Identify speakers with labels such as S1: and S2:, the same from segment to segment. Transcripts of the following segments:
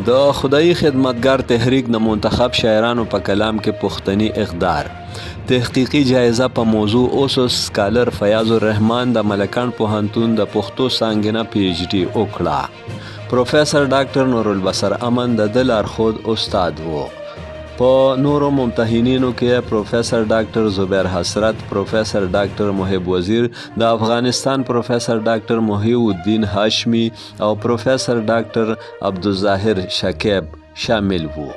S1: د خدایي خدمتګار تحریک د منتخب شاعرانو په کلام کې پښتني اقدار تحقیقي جایزه په موضوع اوسوس سکالر فیاض الرحمن د ملکان پوهنتون د پښتو څانګې پی ایچ ډي وکړه. پروفیسر ډاکټر نورالبصر امن د ده لارښود استاد و. په نورو ممتحنینو کې پروفیسر ډاکټر زبیر حسرت، پروفیسر ډاکټر محب وزیر د افغانستان، پروفیسر ډاکټر محی الدین هاشمی او پروفیسر ډاکټر عبدالظاهر شکیب شامل وو.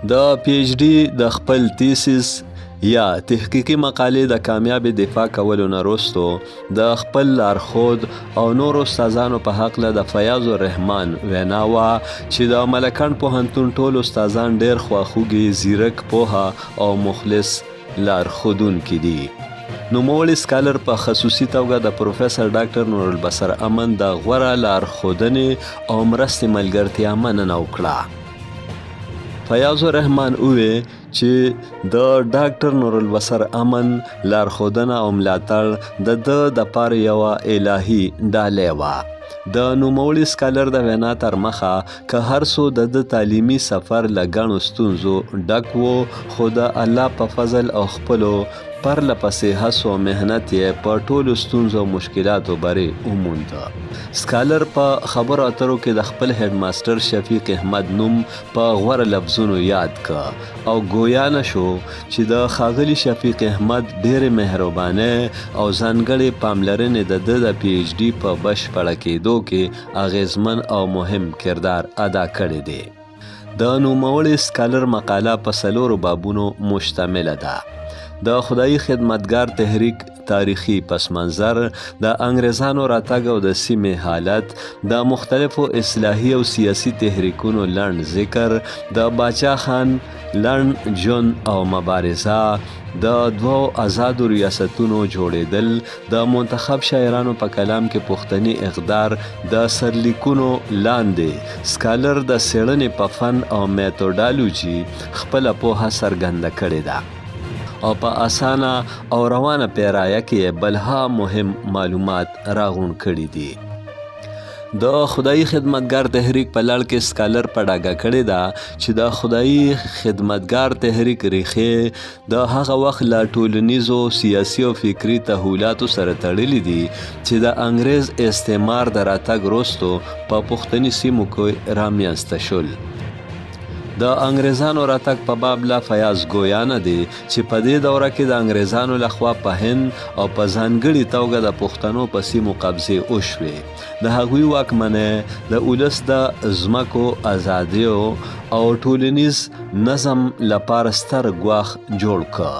S1: د پی ایچ ډي د خپل تیسیس یا تحقیقي مقالې د کامیاب دفاع کولو نه وروستو د خپل لارښود او نورو استادانو په هکله د فیاض الرحمن وینا وه چې د ملکان پوهنتون ټول استادان ډیر خواخوږي، ځیرک، پوهه او مخلص لارښودونکي دي. نوموړي سکالر په خصوصي توګه د پروفیسر ډاکټر نورالبصر امن د غوره لارښودنې او مرستې ملګرتیا مننه وکړه. فیاض الرحمن وویل چې د ډاکټر نورالبصر امن لارښودنه او ملاتړ د ده دپاره یوه الهي ډالۍ وه. د نوموړي سکالر د وینا تر مخه که هر څو د ده تعلیمي سفر له ګڼو ستونزو ډک و، خو د الله په فضل او خپلو پرله پسې هڅو او محنت یې په ټولو ستونزو او مشکلاتو برې ومونده. سکالر په خبرو اترو کې د خپل هیډ ماسټر شفیق احمد نوم په غوره لفظونو یاد که او ګویا نه شو چې د ښاغلي شفیق احمد ډېرې مهربانۍ او ځانګړې پاملرنې د ده د پی ایچ ډي په بشپړه کېدو کې اغیزمن او مهم کردار ادا کړی دی. د نوموړي سکالر مقاله په 4 بابونو مشتمله ده. د خدایي خدمتګار تحریک تاریخي پس منظر، د انګریزانو راتګ او د سیمې حالت، د مختلفو اصلاحي او سیاسي تحریکونو لنډ ذکر، د باچا خان لنډ ژوند او مبارزه، د 2 آزادو ریاستونو جوړیدل، د منتخب شاعرانو په کلام کې پښتني اقدار، د سرلیکونو لاندې سکالر د څېړنې په فن او میتودالوجي خپله پوهه څرګنده کړې ده او په اسانه او روانه پیرایه کې بلها مهم معلومات راغونډ کړي دي. د خدایي خدمتګار تحریک په لړ کې سکالر په ډاګه کړې ده چې د خدایي خدمتګار تحریک ریښې د هغه وخت له ټولنیزو، سیاسي او فکري تحولاتو سره تړلي دي چې د انګریز استعمار د راتګ وروستو په پښتني سیمو کې رامنځته شول. د انګریزانو راتګ په باب لا فیاض ګویا نه دی چې په دې دوره کې د انګریزانو لخوا په هند او په ځانګړې توګه د پښتنو په سیمو قبضې وشوې. د هغوی واکمنۍ د ولس د ځمکو ازادیو او ټولنیز نظم لپاره ستر ګواښ جوړ کړ.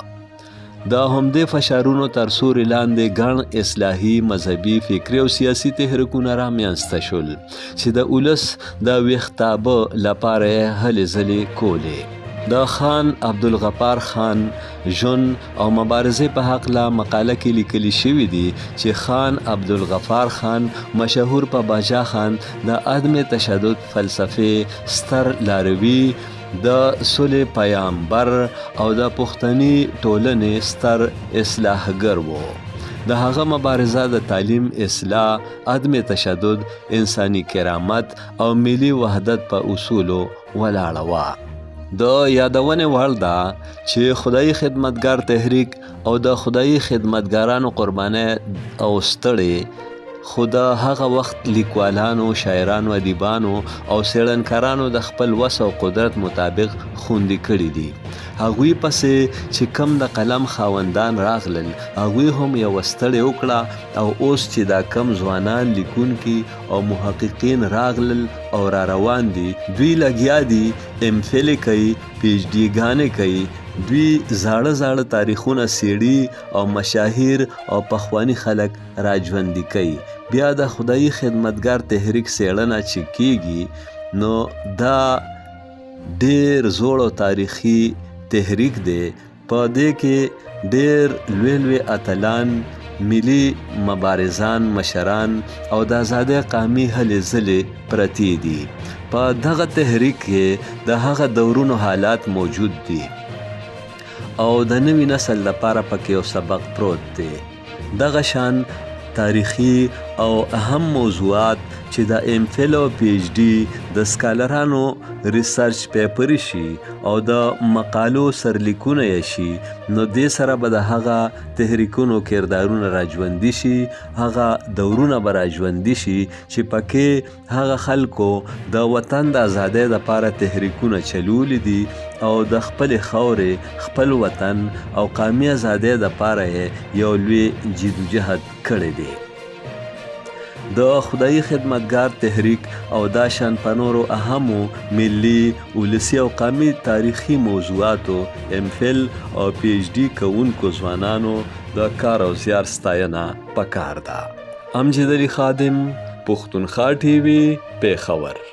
S1: د همدې فشارونو تر سوري لاندې ګڼ اصلاحي، مذهبي، فکري او سیاسي تحریکونه رامنځته شول چې د ولس د ویښتابه لپاره یې هلې ځلې کولې. د خان عبدالغفار خان ژوند او مبارزې په هکله مقاله کې لیکلي شوي دي چې خان عبدالغفار خان مشهور په باچا خان د عدم تشدد فلسفې ستر لاروي، د صلح پیامبر او د پښتني ټولنې ستر اصلاحګر و. د هغه مبارزه د تعلیم، اصلاح، عدم تشدد، انساني کرامت او ملي وحدت په اصولو ولاړه وه. د یادونې وړ ده چې خدایي خدمتګار تحریک او د خدایي خدمتګارانو قربانۍ او ستړې خو د هغه وخت لیکوالانو، شاعرانو، ادیبانو او څېړنکارانو د خپل وس او قدرت مطابق خوندي کړي دي. هغوی پسې چې کم د قلم خاوندان راغلل، هغوی هم یوه ستړې وکړه او اوس چې دا کم ځوانان لیکونکي او محققین راغلل او را روان دي، دوی لګیا دي ام فل کوي، پی ایچ ډي ګانې کوي. دوی زاړه تاریخونه څېړي او مشاهیر او پخواني خلک راژوندي کوي. بیا د خدایي خدمتګار تحریک څېړنه چې کیږي نو دا ډېر زوړ او تاریخي تحریک دی. په دې کې ډېر لوی اتلان، ملي مبارزان، مشران او د آزادۍ قامي هلې ځلې پرتې دي. په دغه تحریک کې د هغه دورونو حالات موجود دي او د نوي نسل لپاره پکې یو سبق پروت دی. دغه شان تاریخي او اهم موضوعات چې د ایم فل او پی ایچ ډي د سکالرانو ریسرچ پیپر شي او د مقالو سرلیکونه یې شي، نو دې سره به د هغه تحریکونو کردارونه راژوندي شي، هغه دورونه به راژوندي شي چې پکې هغه خلکو د وطن د ازادۍ دپاره تحریکونه چلولي دي او د خپلې خاورې، خپل وطن او قومي ازادۍ دپاره یې یو لوی جدوجهد کړی دی. د خدایي خدمتګار تحریک او دا شان په نورو اهمو ملي، ولسي او قومي تاریخي موضوعاتو ایم فل او پی ایچ ډي کوونکو ځوانانو د کار او زیار ستاینه پکار ده. امجد علي خادم، پښتونخوا ټي وي، پېښور.